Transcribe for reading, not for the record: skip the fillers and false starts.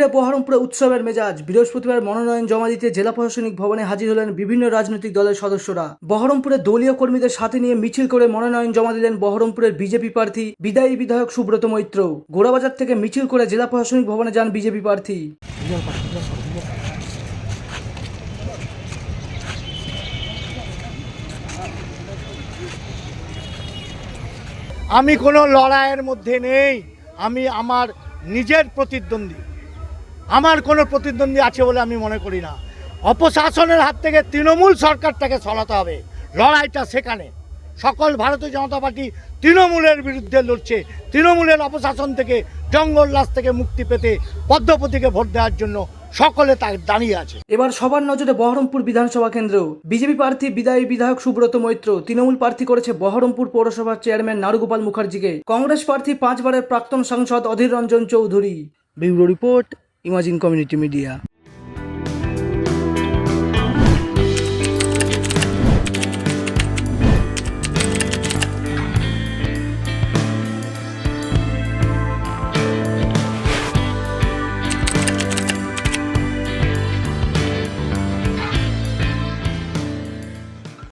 ঘিরে বহরমপুরে উৎসবের মেজাজ। বৃহস্পতিবার মনোনয়ন জমা দিতে জেলা প্রশাসনিক ভবনে হাজির হলেন বিভিন্ন রাজনৈতিক দলের সদস্যরা। বহরমপুরে দলীয় কর্মীদের সাথে নিয়ে মিছিল করে মনোনয়ন জমা দিলেন বহরমপুরের বিজেপি প্রার্থী বিদায়ী বিধায়ক সুব্রত মৈত্র। গোড়াবাজার থেকে মিছিল করে জেলা প্রশাসনিক ভবনে যান বিজেপি প্রার্থী। আমি কোনো লড়াইয়ের মধ্যে নেই। আমি আমার নিজের প্রতিদ্বন্দ্বী, আমার কোনো প্রতিদ্বন্দ্বী আছে বলে আমি মনে করি না। অপশাসনের হাত থেকে তৃণমূল সরকারটাকে সরাতে হবে। লড়াইটা সেখানে সকল ভারতীয় জনতা পার্টি তৃণমূলের বিরুদ্ধে লড়ছে। তৃণমূলের অপশাসন থেকে, জঙ্গল রাজ থেকে মুক্তি পেতে পদ্মপতিকে ভোট দেওয়ার জন্য সকলে তা দাঁড়িয়ে আছে। এবার সবার নজরে বহরমপুর বিধানসভা কেন্দ্র। বিজেপি প্রার্থী বিদায়ী বিধায়ক সুব্রত মৈত্র তৃণমূল প্রার্থী করেছে বহরমপুর পৌরসভার চেয়ারম্যান নারুগোপাল মুখার্জিকে। কংগ্রেস প্রার্থী 5 বারের প্রাক্তন সাংসদ Adhir Ranjan Chowdhury. Bureau report, imagine community media.